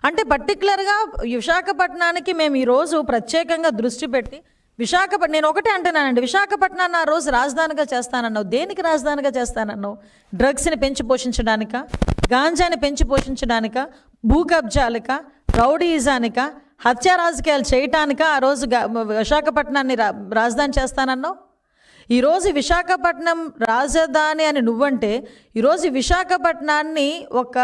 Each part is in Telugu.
అంటే పర్టికులర్గా విశాఖపట్నానికి మేము ఈరోజు ప్రత్యేకంగా దృష్టి పెట్టి నేను ఒకటే అంటున్నానండి, విశాఖపట్నాన్ని ఆ రోజు రాజధానిగా చేస్తానన్నావు. దేనికి రాజధానిగా చేస్తానన్నావు? డ్రగ్స్ని పెంచి పోషించడానికా, గాంజాని పెంచి పోషించడానికా, భూ కబ్జాలకా, రౌడీయిజానికా, హత్యా రాజకీయాలు చేయటానికా ఆ రోజు విశాఖపట్నాన్ని రాజధాని చేస్తానన్నావు? ఈరోజు విశాఖపట్నం రాజధాని అని నువ్వంటే ఈరోజు విశాఖపట్నాన్ని ఒక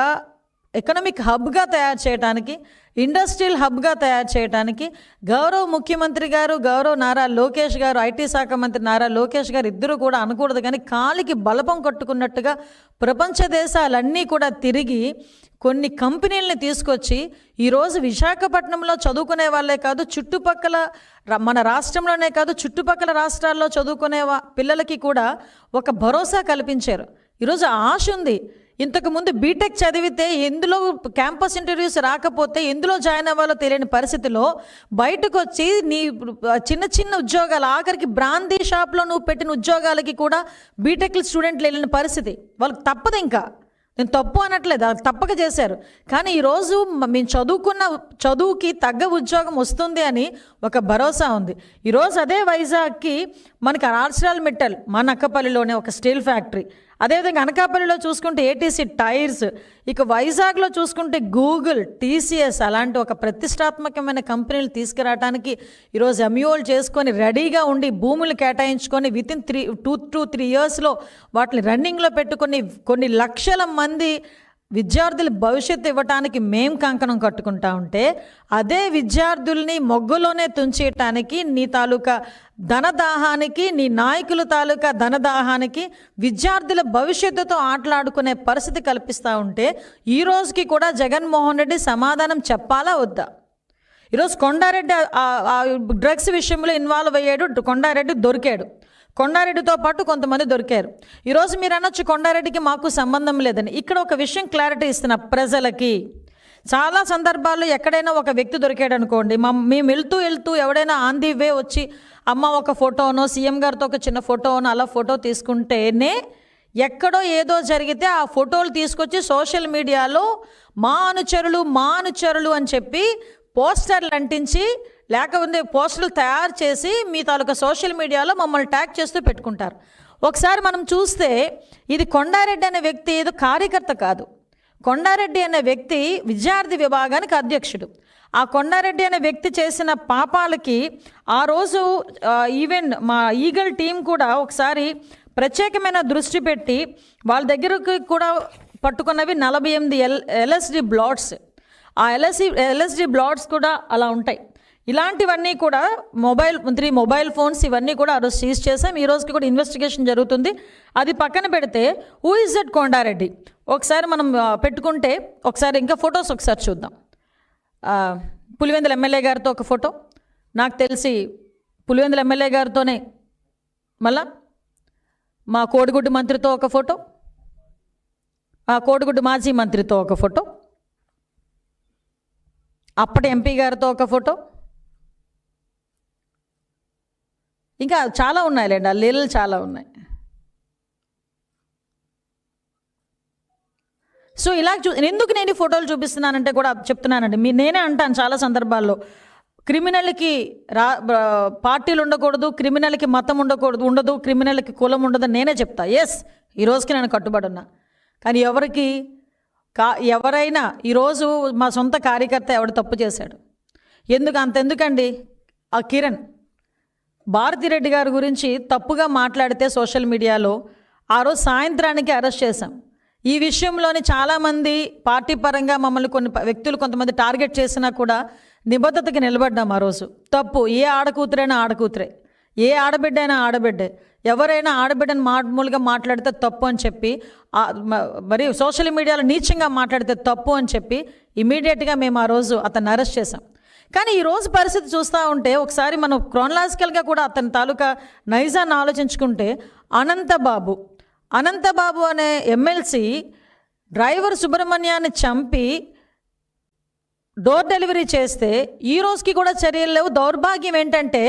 ఎకనామిక్ హబ్గా తయారు చేయడానికి, ఇండస్ట్రియల్ హబ్గా తయారు చేయడానికి గౌరవ ముఖ్యమంత్రి గారు, గౌరవ నారా లోకేష్ గారు, ఐటీ శాఖ మంత్రి నారా లోకేష్ గారు ఇద్దరు కూడా అనకూడదు కానీ కాలికి బలపం కట్టుకున్నట్టుగా ప్రపంచ దేశాలన్నీ కూడా తిరిగి కొన్ని కంపెనీలని తీసుకొచ్చి ఈరోజు విశాఖపట్నంలో చదువుకునే వాళ్ళే కాదు, చుట్టుపక్కల మన రాష్ట్రంలోనే కాదు చుట్టుపక్కల రాష్ట్రాల్లో చదువుకునే పిల్లలకి కూడా ఒక భరోసా కల్పించారు. ఈరోజు ఆశ ఉంది. ఇంతకుముందు బీటెక్ చదివితే ఎందులో క్యాంపస్ ఇంటర్వ్యూస్ రాకపోతే ఎందులో జాయిన్ అవ్వాలో తెలియని పరిస్థితిలో బయటకు వచ్చి నీ చిన్న చిన్న ఉద్యోగాలు, ఆఖరికి బ్రాందీ షాప్లో నువ్వు పెట్టిన ఉద్యోగాలకి కూడా బీటెక్ స్టూడెంట్లు వెళ్ళిన పరిస్థితి. వాళ్ళకి తప్పదు. ఇంకా నేను తప్పు అనట్లేదు, అది తప్పక చేశారు. కానీ ఈరోజు మేము చదువుకున్న చదువుకి తగ్గ ఉద్యోగం వస్తుంది అని ఒక భరోసా ఉంది. ఈరోజు అదే వైజాగ్కి మనకి ఆర్చరల్ మెటల్ మన అక్కపల్లిలోనే ఒక స్టీల్ ఫ్యాక్టరీ, అదేవిధంగా అనకాపల్లిలో చూసుకుంటే ఏటీసీ టైర్స్, ఇక వైజాగ్లో చూసుకుంటే గూగుల్, టీసీఎస్ అలాంటి ఒక ప్రతిష్టాత్మకమైన కంపెనీలు తీసుకురావడానికి ఈరోజు ఎంయూఓలు చేసుకొని రెడీగా ఉండి భూములు కేటాయించుకొని వితిన్ 2 to 3 yearsలో వాటిని రన్నింగ్లో పెట్టుకొని కొన్ని లక్షల మంది విద్యార్థుల భవిష్యత్తు ఇవ్వటానికి మేం కంకణం కట్టుకుంటా ఉంటే అదే విద్యార్థుల్ని మొగ్గులోనే తుంచేయటానికి నీ తాలూకా ధనదాహానికి, నీ నాయకుల తాలూకా ధనదాహానికి విద్యార్థుల భవిష్యత్తుతో ఆటలాడుకునే పరిస్థితి కల్పిస్తూ ఉంటే ఈ రోజుకి కూడా జగన్మోహన్ రెడ్డి సమాధానం చెప్పాలా వద్దా? ఈరోజు కొండారెడ్డి డ్రగ్స్ విషయంలో ఇన్వాల్వ్ అయ్యాడు, కొండారెడ్డి దొరికాడు. కొండారెడ్డితో పాటు కొంతమంది దొరికారు. ఈరోజు మీరు అనొచ్చు కొండారెడ్డికి మాకు సంబంధం లేదని. ఇక్కడ ఒక విషయం క్లారిటీ ఇస్తున్నా ప్రజలకి. చాలా సందర్భాల్లో ఎక్కడైనా ఒక వ్యక్తి దొరికాడు అనుకోండి, మేము వెళ్తూ ఎవడైనా ఆన్ ది వే వచ్చి అమ్మ ఒక ఫోటోనో, సీఎం గారితో ఒక చిన్న ఫోటోనో అలా ఫోటో తీసుకుంటేనే ఎక్కడో ఏదో జరిగితే ఆ ఫోటోలు తీసుకొచ్చి సోషల్ మీడియాలో మా అనుచరులు అని చెప్పి పోస్టర్లు అంటించి లేకపోతే పోస్టర్లు తయారు చేసి మీ తాలూకా సోషల్ మీడియాలో మమ్మల్ని ట్యాగ్ చేస్తూ పెట్టుకుంటారు. ఒకసారి మనం చూస్తే ఇది కొండారెడ్డి అనే వ్యక్తి ఏదో కార్యకర్త కాదు. కొండారెడ్డి అనే వ్యక్తి విద్యార్థి విభాగానికి అధ్యక్షుడు. ఆ కొండారెడ్డి అనే వ్యక్తి చేసిన పాపాలకి ఆ రోజు ఈవెన్ మా ఈగల్ టీం కూడా ఒకసారి ప్రత్యేకమైన దృష్టి పెట్టి వాళ్ళ దగ్గరకు కూడా పట్టుకున్నవి 48 LSD బ్లాట్స్. ఆ LSD బ్లాట్స్ కూడా అలా ఉంటాయి. ఇలాంటివన్నీ కూడా మొబైల్ ఫోన్స్ ఇవన్నీ కూడా ఆ రోజు సీజ్ చేసాం. ఈ రోజుకి కూడా ఇన్వెస్టిగేషన్ జరుగుతుంది. అది పక్కన పెడితే హూ ఇస్ దట్ కొండారెడ్డి ఒకసారి మనం పెట్టుకుంటే ఒకసారి ఇంకా ఫొటోస్ ఒకసారి చూద్దాం. పులివెందుల ఎమ్మెల్యే గారితో ఒక ఫోటో, నాకు తెలిసి పులివెందుల ఎమ్మెల్యే గారితోనే మళ్ళా మా కోడిగుడ్డు మంత్రితో ఒక ఫోటో, ఆ కోడిగుడ్డు మాజీ మంత్రితో ఒక ఫోటో, అప్పటి ఎంపీ గారితో ఒక ఫోటో, ఇంకా చాలా ఉన్నాయిలేండి, ఆ లీలలు చాలా ఉన్నాయి. సో ఇలా ఎందుకు నేను ఈ ఫోటోలు చూపిస్తున్నానంటే కూడా చెప్తున్నానండి. నేనే అంటాను చాలా సందర్భాల్లో క్రిమినల్కి పార్టీలు ఉండకూడదు, క్రిమినల్కి మతం ఉండదు, క్రిమినల్కి కులం ఉండదు నేనే చెప్తా. ఎస్, ఈ రోజుకి నేను కట్టుబడి ఉన్నా. కానీ ఎవరైనా ఈరోజు మా సొంత కార్యకర్త ఎవడు తప్పు చేశాడు, అంతెందుకండి, ఆ కిరణ్ భారతిరెడ్డి గారి గురించి తప్పుగా మాట్లాడితే సోషల్ మీడియాలో ఆ రోజు సాయంత్రానికి అరెస్ట్ చేశాం. ఈ విషయంలోని చాలామంది పార్టీ పరంగా మమ్మల్ని కొన్ని వ్యక్తులు కొంతమంది టార్గెట్ చేసినా కూడా నిబద్ధతకి నిలబడ్డాం. ఆ రోజు తప్పు, ఏ ఆడకూతురైనా ఆడకూతురే, ఏ ఆడబిడ్డ అయినా ఆడబిడ్డే, ఎవరైనా ఆడబిడ్డని మామూలుగా మాట్లాడితే తప్పు అని చెప్పి, మరి సోషల్ మీడియాలో నీచంగా మాట్లాడితే తప్పు అని చెప్పి ఇమీడియట్గా మేము ఆ రోజు అతన్ని అరెస్ట్ చేసాం. కానీ ఈరోజు పరిస్థితి చూస్తూ ఉంటే ఒకసారి మనం క్రోనలాజికల్గా కూడా అతని తాలూకా నైజాన్ని ఆలోచించుకుంటే అనంతబాబు అనే ఎమ్మెల్సీ డ్రైవర్ సుబ్రహ్మణ్యాన్ని చంపి డోర్ డెలివరీ చేస్తే ఈ రోజుకి కూడా చర్యలు లేవు. దౌర్భాగ్యం ఏంటంటే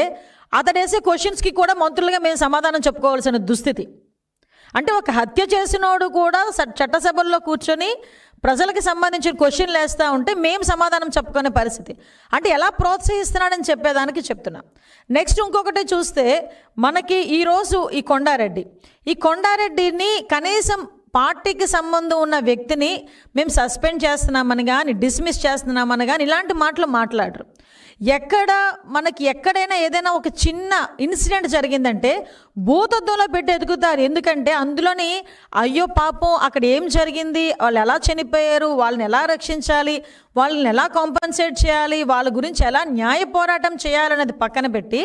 అతడేసే క్వశ్చన్స్కి కూడా మంత్రులుగా మేము సమాధానం చెప్పుకోవాల్సిన దుస్థితి. అంటే ఒక హత్య చేసినోడు కూడా చట్టసభల్లో కూర్చొని ప్రజలకు సంబంధించిన క్వశ్చన్లు వేస్తూ ఉంటే మేము సమాధానం చెప్పుకునే పరిస్థితి. అంటే ఎలా ప్రోత్సహిస్తున్నాడని చెప్పేదానికి చెప్తున్నాం. నెక్స్ట్ ఇంకొకటి చూస్తే మనకి ఈరోజు ఈ కొండారెడ్డిని కనీసం పార్టీకి సంబంధం ఉన్న వ్యక్తిని మేము సస్పెండ్ చేస్తున్నామని కానీ డిస్మిస్ చేస్తున్నామని కానీ ఇలాంటి మాటలు మాట్లాడరు. ఎక్కడైనా ఏదైనా ఒక చిన్న ఇన్సిడెంట్ జరిగిందంటే భూతద్దంలో పెట్టి ఎదుగుతారు. ఎందుకంటే అందులోని అయ్యో పాపం అక్కడ ఏం జరిగింది, వాళ్ళు ఎలా చనిపోయారు, వాళ్ళని ఎలా రక్షించాలి, వాళ్ళని ఎలా కాంపన్సేట్ చేయాలి, వాళ్ళ గురించి ఎలా న్యాయ పోరాటం చేయాలనేది పక్కన పెట్టి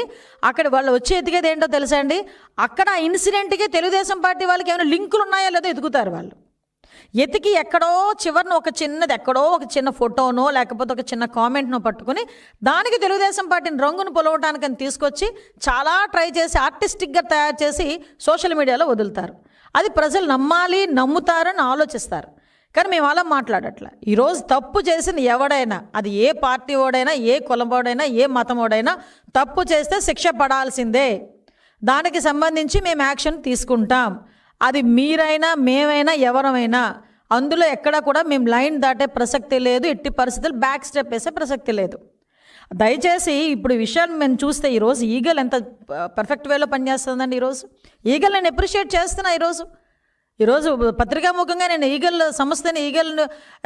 అక్కడ వాళ్ళు వచ్చి ఎదిగేది ఏంటో తెలుసా అండి, అక్కడ ఆ ఇన్సిడెంట్కి తెలుగుదేశం పార్టీ వాళ్ళకి ఏమైనా లింకులు ఉన్నాయో లేదో ఎదుగుతారు. వాళ్ళు ఎతికి ఎక్కడో చివరిన ఒక చిన్న ఫోటోనో లేకపోతే ఒక చిన్న కామెంట్నో పట్టుకుని దానికి తెలుగుదేశం పార్టీని రంగును పొలవటానికని తీసుకొచ్చి చాలా ట్రై చేసి ఆర్టిస్టిక్గా తయారు చేసి సోషల్ మీడియాలో వదులుతారు. అది ప్రజలు నమ్ముతారని ఆలోచిస్తారు. కానీ మేము అలా మాట్లాడట్లే. ఈరోజు తప్పు చేసిన ఎవడైనా, అది ఏ పార్టీ ఓడైనా, ఏ కులమోడైనా, ఏ మతమోడైనా తప్పు చేస్తే శిక్ష పడాల్సిందే. దానికి సంబంధించి మేము యాక్షన్ తీసుకుంటాం. అది మీరైనా మేమైనా ఎవరమైనా అందులో ఎక్కడ కూడా మేము లైన్ దాటే ప్రసక్తి లేదు. ఎట్టి పరిస్థితులు బ్యాక్ స్టెప్ వేసే ప్రసక్తి లేదు. దయచేసి ఇప్పుడు విషయాలు మేము చూస్తే ఈరోజు ఈగల్ ఎంత పర్ఫెక్ట్ వేలో పనిచేస్తుందండి. ఈగల్ నేను అప్రిషియేట్ చేస్తున్నా. ఈరోజు పత్రికాముఖంగా నేను ఈగల్ సంస్థని, ఈగల్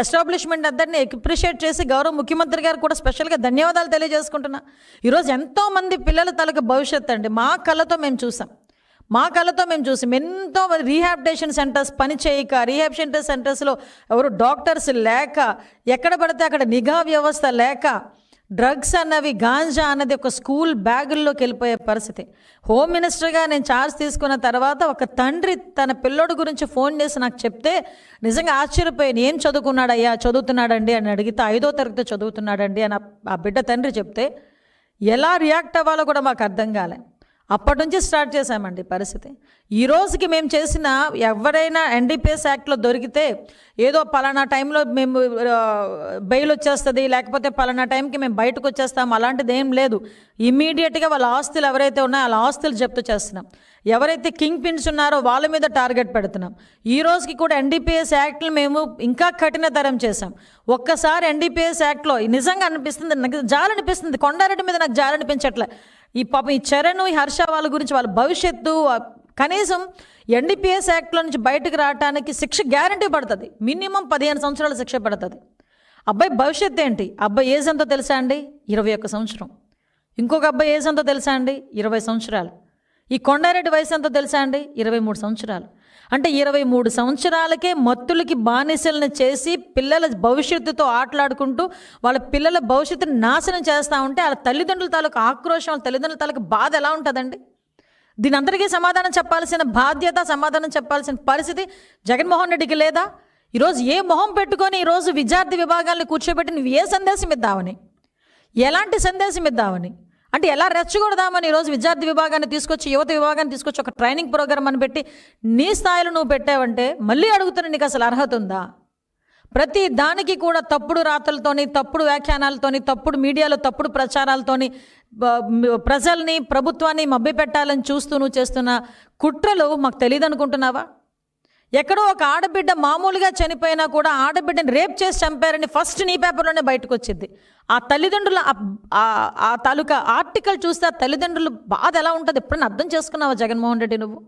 ఎస్టాబ్లిష్మెంట్ అందరినీ అప్రిషియేట్ చేసి గౌరవ ముఖ్యమంత్రి గారు కూడా స్పెషల్గా ధన్యవాదాలు తెలియజేసుకుంటున్నా. ఈరోజు ఎంతోమంది పిల్లల తలకు భవిష్యత్తు అండి మా కళ్ళతో మేము చూసాం. ఎంతో రీహాబిటేషన్ సెంటర్స్ పని చేయక, రీహాబిటేషన్ సెంటర్స్లో ఎవరు డాక్టర్స్ లేక, ఎక్కడ పడితే అక్కడ నిఘా వ్యవస్థ లేక, డ్రగ్స్ అన్నవి గాంజా అన్నది ఒక స్కూల్ బ్యాగుల్లోకి వెళ్ళిపోయే పరిస్థితి. హోమ్ మినిస్టర్గా నేను ఛార్జ్ తీసుకున్న తర్వాత ఒక తండ్రి తన పిల్లోడు గురించి ఫోన్ చేసి నాకు చెప్తే నిజంగా ఆశ్చర్యపోయాను. ఏం చదువుతున్నాడండి అని అడిగితే 5వ తరగతి చదువుతున్నాడండి అని ఆ బిడ్డ తండ్రి చెప్తే ఎలా రియాక్ట్ అవ్వాలో కూడా మాకు అర్థం కాలే. అప్పటి నుంచి స్టార్ట్ చేశామండి పరిస్థితి. ఈ రోజుకి మేము చేసిన ఎవరైనా ఎన్డీపీఎస్ యాక్ట్లో దొరికితే ఏదో పలానా టైంలో మేము బెయిల్ వచ్చేస్తుంది, లేకపోతే పలానా టైంకి మేము బయటకు వచ్చేస్తాం, అలాంటిది ఏం లేదు. ఇమ్మీడియట్గా వాళ్ళ ఆస్తులు ఎవరైతే ఉన్నాయో వాళ్ళ ఆస్తులు జప్తు చేస్తున్నాం. ఎవరైతే కింగ్ పిన్స్ ఉన్నారో వాళ్ళ మీద టార్గెట్ పెడుతున్నాం. ఈ రోజుకి కూడా ఎన్డీపీఎస్ యాక్ట్లు మేము ఇంకా కఠినతరం చేశాం. ఒక్కసారి ఎన్డీపీఎస్ యాక్ట్లో నిజంగా అనిపిస్తుంది, నాకు జాలనిపిస్తుంది. కొండారెడ్డి మీద నాకు జాలనిపించట్లే. ఈ పాపం ఈ చరణ్, ఈ హర్ష వాళ్ళ గురించి, వాళ్ళ భవిష్యత్తు కనీసం ఎన్డీపీఎస్ యాక్ట్లో నుంచి బయటకు రావడానికి శిక్ష గ్యారంటీ పడుతుంది. మినిమం 15 సంవత్సరాల శిక్ష పడుతుంది. అబ్బాయి భవిష్యత్తు ఏంటి? అబ్బాయి ఏజ్ ఎంతో తెలుసా అండి? 21 సంవత్సరం. ఇంకొక అబ్బాయి ఏజ్ ఎంతో తెలుసా అండి? 20 సంవత్సరాలు. ఈ కొండారెడ్డి వయసు ఎంతో తెలుసా అండి? 23 సంవత్సరాలు. అంటే 23 సంవత్సరాలకే మత్తులకి బానిసలను చేసి పిల్లల భవిష్యత్తుతో ఆటలాడుకుంటూ వాళ్ళ పిల్లల భవిష్యత్తుని నాశనం చేస్తూ ఉంటే వాళ్ళ తల్లిదండ్రుల తాలూకు ఆక్రోషం, వాళ్ళ తల్లిదండ్రుల తాలూకు బాధ ఎలా ఉంటుందండి? దీని అందరికీ సమాధానం చెప్పాల్సిన బాధ్యత, సమాధానం చెప్పాల్సిన పరిస్థితి జగన్మోహన్ రెడ్డికి లేదా? ఈరోజు ఏ మొహం పెట్టుకొని ఈరోజు విద్యార్థి విభాగాలను కూర్చోబెట్టి నువ్వు ఏ సందేశం ఇద్దామని, ఎలాంటి సందేశం ఇద్దామని, అంటే ఎలా రెచ్చగొడదామని ఈరోజు విద్యార్థి విభాగాన్ని తీసుకొచ్చి, యువత విభాగాన్ని తీసుకొచ్చి ఒక ట్రైనింగ్ ప్రోగ్రామ్ అని పెట్టి నీ స్థాయిలో నువ్వు పెట్టావంటే మళ్ళీ అడుగుతున్నా, నీకు అసలు అర్హత ఉందా? ప్రతి దానికి కూడా తప్పుడు రాతలతోని, తప్పుడు వ్యాఖ్యానాలతోని, తప్పుడు మీడియాలో తప్పుడు ప్రచారాలతోని ప్రజల్ని, ప్రభుత్వాన్ని మభ్యపెట్టాలని చూస్తూ నువ్వు చేస్తున్న కుట్రలు మాకు తెలియదు అనుకుంటున్నావా? ఎక్కడో ఒక ఆడబిడ్డ మామూలుగా చనిపోయినా కూడా ఆడబిడ్డని రేప్ చేసి చంపారని ఫస్ట్ నీ పేపర్లోనే బయటకు వచ్చింది. ఆ తల్లిదండ్రుల ఆ తాలూకా ఆర్టికల్ చూస్తే ఆ తల్లిదండ్రులు బాధ ఎలా ఉంటుంది ఎప్పుడైనా అర్థం చేసుకున్నావా జగన్మోహన్ రెడ్డి నువ్వు?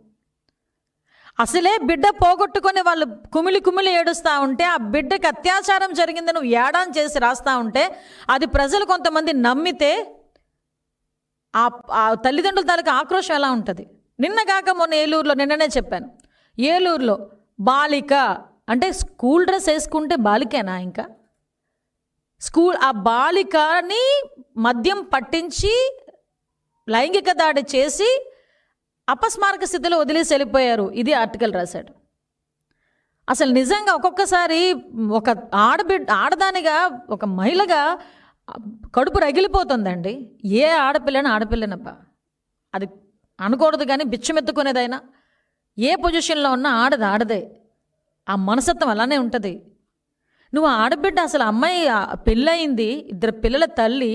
అసలే బిడ్డ పోగొట్టుకొని వాళ్ళు కుమిలి ఏడుస్తూ ఉంటే, ఆ బిడ్డకి అత్యాచారం జరిగింది నువ్వు ఏడాన్ చేసి రాస్తూ ఉంటే అది ప్రజలు కొంతమంది నమ్మితే ఆ తల్లిదండ్రుల తాలూకా ఆక్రోషం ఎలా ఉంటుంది? నిన్నగాక మొన్న ఏలూరులో, నిన్ననే చెప్పాను, ఏలూరులో బాలిక అంటే స్కూల్ డ్రెస్ వేసుకుంటే బాలికేనా? ఇంకా ఆ బాలికని మద్యం పట్టించి లైంగిక దాడి చేసి అపస్మారక స్థితిలో వదిలేసి వెళ్ళిపోయారు. ఇది ఆర్టికల్ రాశాడు. అసలు నిజంగా ఒక్కొక్కసారి ఒక ఆడదానిగా, ఒక మహిళగా కడుపు రగిలిపోతుందండి. ఏ ఆడపిల్లనబ్బా అది అనకూడదు, కానీ బిచ్చమెత్తుకునేదైనా ఏ పొజిషన్లో ఉన్నా ఆడదే. ఆ మనస్తత్వం అలానే ఉంటుంది. నువ్వు ఆడబిడ్డ, అసలు అమ్మాయి పెళ్ళయింది, 2 పిల్లల తల్లి,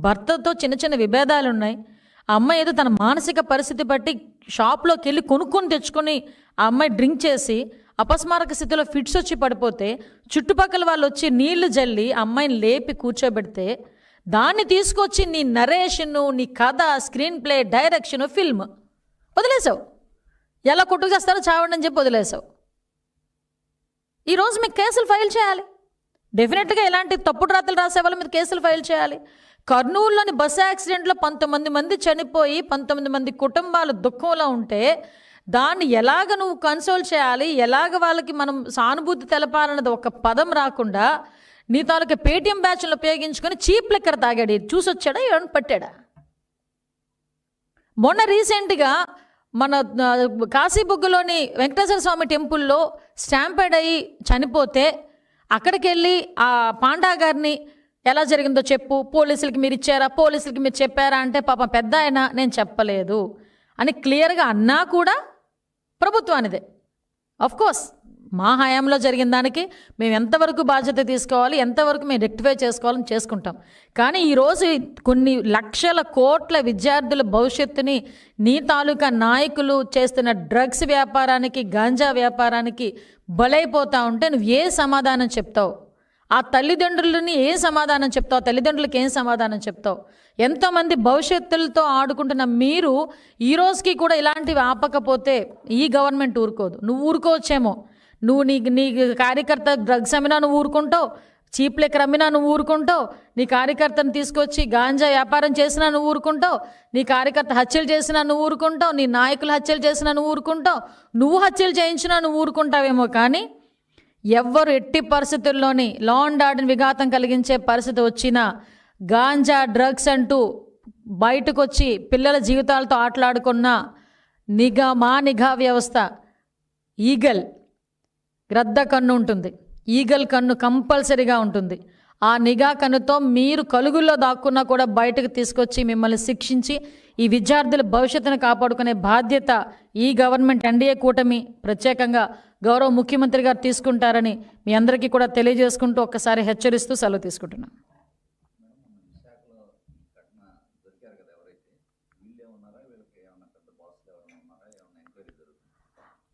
భర్తతో చిన్న విభేదాలు ఉన్నాయి. ఆ అమ్మాయి ఏదో తన మానసిక పరిస్థితి బట్టి షాప్లోకి వెళ్ళి కొనుక్కొని తెచ్చుకొని ఆ అమ్మాయి డ్రింక్ చేసి అపస్మారక స్థితిలో ఫిట్స్ వచ్చి పడిపోతే చుట్టుపక్కల వాళ్ళు వచ్చి నీళ్లు జల్లి ఆ అమ్మాయిని లేపి కూర్చోబెడితే దాన్ని తీసుకొచ్చి నీ నరేషను, నీ కథ, స్క్రీన్ ప్లే, డైరెక్షన్, ఫిల్మ్ వదిలేసావు. ఎలా కొట్టుకు చేస్తారో చావండి అని చెప్పి వదిలేసావు. ఈరోజు మీకు కేసులు ఫైల్ చేయాలి. డెఫినెట్గా ఇలాంటి తప్పుడు రాతలు రాసే వాళ్ళ మీద కేసులు ఫైల్ చేయాలి. కర్నూలులోని బస్సు యాక్సిడెంట్లో 19 మంది చనిపోయి 19 మంది కుటుంబాలు దుఃఖంలో ఉంటే దాన్ని ఎలాగ నువ్వు కన్సోల్ చేయాలి, ఎలాగ వాళ్ళకి మనం సానుభూతి తెలపాలన్నది ఒక పదం రాకుండా నీ తాలూకా పేటీఎం బ్యాచ్లు ఉపయోగించుకొని చీప్ లెక్కర్ తాగాడు. చూసొచ్చాడా, ఎవరిని పట్టాడా? మొన్న రీసెంట్గా మన కాశీబుగ్గలోని వెంకటేశ్వర స్వామి టెంపుల్లో స్టాంపేడ్ అయ్యి చనిపోతే అక్కడికి వెళ్ళి ఆ పాండా గారిని ఎలా జరిగిందో చెప్పు, పోలీసులకి మీరు ఇచ్చారా, పోలీసులకి మీరు చెప్పారా అంటే పాపం పెద్ద ఆయన నేను చెప్పలేదు అని క్లియర్గా అన్నా కూడా ప్రభుత్వానిదే. ఆఫ్కోర్స్ మా హయాంలో జరిగిన దానికి మేము ఎంతవరకు బాధ్యత తీసుకోవాలి, ఎంతవరకు మేము రెక్టిఫై చేసుకోవాలని చేసుకుంటాం. కానీ ఈరోజు కొన్ని లక్షల కోట్ల విద్యార్థుల భవిష్యత్తుని నీ తాలూకా నాయకులు చేస్తున్న డ్రగ్స్ వ్యాపారానికి, గాంజా వ్యాపారానికి బలైపోతా ఉంటే నువ్వు ఏ సమాధానం చెప్తావు? ఆ తల్లిదండ్రులని ఏ సమాధానం చెప్తావు? తల్లిదండ్రులకి ఏం సమాధానం చెప్తావు? ఎంతోమంది భవిష్యత్తులతో ఆడుకుంటున్న మీరు ఈ రోజుకి కూడా ఇలాంటివి ఆపకపోతే ఈ గవర్నమెంట్ ఊరుకోదు. నువ్వు ఊరుకోవచ్చేమో, నువ్వు నీ కార్యకర్త డ్రగ్స్ అమ్మినా నువ్వు ఊరుకుంటావు, చీప్ లెక్కర్ అమ్మినా నువ్వు ఊరుకుంటావు, నీ కార్యకర్తను తీసుకొచ్చి గాంజా వ్యాపారం చేసినా నువ్వు ఊరుకుంటావు, నీ కార్యకర్త హత్యలు చేసినా నువ్వు ఊరుకుంటావు, నీ నాయకులు హత్యలు చేసినా నువ్వు ఊరుకుంటావు, నువ్వు హత్యలు చేయించినా నువ్వు ఊరుకుంటావేమో. కానీ ఎవ్వరు ఎట్టి పరిస్థితుల్లోని లా అండ్ ఆర్డర్ విఘాతం కలిగించే పరిస్థితి వచ్చినా గాంజా డ్రగ్స్ అంటూ బయటకు వచ్చి పిల్లల జీవితాలతో ఆటలాడుకున్న నిఘా వ్యవస్థ ఈగల్ గ్రద్ద కన్ను ఉంటుంది, ఈగల్ కన్ను కంపల్సరీగా ఉంటుంది. ఆ నిఘా కన్నుతో మీరు కలుగుల్లో దాక్కున్నా కూడా బయటకు తీసుకొచ్చి మిమ్మల్ని శిక్షించి ఈ విద్యార్థుల భవిష్యత్తును కాపాడుకునే బాధ్యత ఈ గవర్నమెంట్ ఎన్డీఏ కూటమి ప్రత్యేకంగా గౌరవ ముఖ్యమంత్రి గారు తీసుకుంటారని మీ అందరికీ కూడా తెలియజేసుకుంటూ ఒక్కసారి హెచ్చరిస్తూ సెలవు తీసుకుంటున్నాను.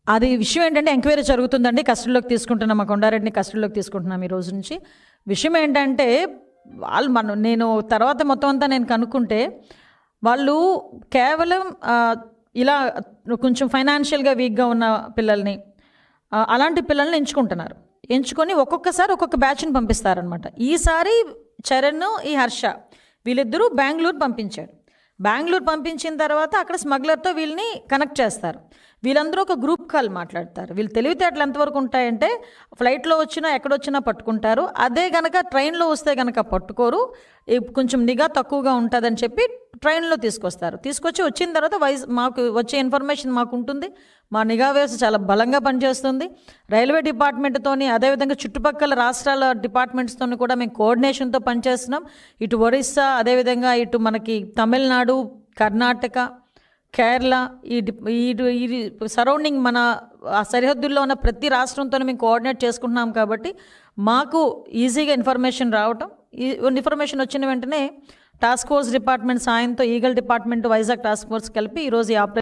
అది విషయం ఏంటంటే ఎంక్వైరీ జరుగుతుందండి, కస్టడీలోకి తీసుకుంటున్నాం, మా కొండారెడ్డిని కస్టడీలోకి తీసుకుంటున్నాం ఈ రోజు నుంచి. విషయం ఏంటంటే వాళ్ళు నేను తర్వాత మొత్తం అంతా నేను కనుక్కుంటే వాళ్ళు కేవలం ఇలా కొంచెం ఫైనాన్షియల్గా వీక్గా ఉన్న పిల్లల్ని, అలాంటి పిల్లల్ని ఎంచుకొని ఒక్కొక్కసారి ఒక్కొక్క బ్యాచ్ని పంపిస్తారనమాట. ఈసారి చరణ్, ఈ హర్ష వీళ్ళిద్దరూ బెంగళూరు పంపించాడు. బెంగళూరు పంపించిన తర్వాత అక్కడ స్మగ్లర్తో వీళ్ళని కనెక్ట్ చేస్తారు. వీళ్ళందరూ ఒక గ్రూప్ కాల్ మాట్లాడతారు. వీళ్ళు తెలివితేటలు ఎంతవరకు ఉంటాయంటే ఫ్లైట్లో వచ్చినా ఎక్కడొచ్చినా పట్టుకుంటారు, అదే కనుక ట్రైన్లో వస్తే కనుక పట్టుకోరు, కొంచెం నిఘా తక్కువగా ఉంటుందని చెప్పి ట్రైన్లో తీసుకొచ్చి వచ్చిన తర్వాత మాకు వచ్చే ఇన్ఫర్మేషన్ మాకు ఉంటుంది. మా నిఘా వ్యవస్థ చాలా బలంగా పనిచేస్తుంది. రైల్వే డిపార్ట్మెంట్తోని, అదేవిధంగా చుట్టుపక్కల రాష్ట్రాల డిపార్ట్మెంట్స్తో కూడా మేము కోఆర్డినేషన్తో పనిచేస్తున్నాం. ఇటు ఒరిస్సా, అదేవిధంగా ఇటు మనకి తమిళనాడు, కర్ణాటక, కేరళ, ఈ సరౌండింగ్ మన సరిహద్దుల్లో ఉన్న ప్రతి రాష్ట్రంతో మేము కోఆర్డినేట్ చేసుకుంటున్నాం. కాబట్టి మాకు ఈజీగా ఇన్ఫర్మేషన్ రావటం, ఈ ఇన్ఫర్మేషన్ వచ్చిన వెంటనే టాస్క్ ఫోర్స్ డిపార్ట్మెంట్ సాయంతో eagle department, Vizag task force కలిపి ఈరోజు ఈ ఆపరేషన్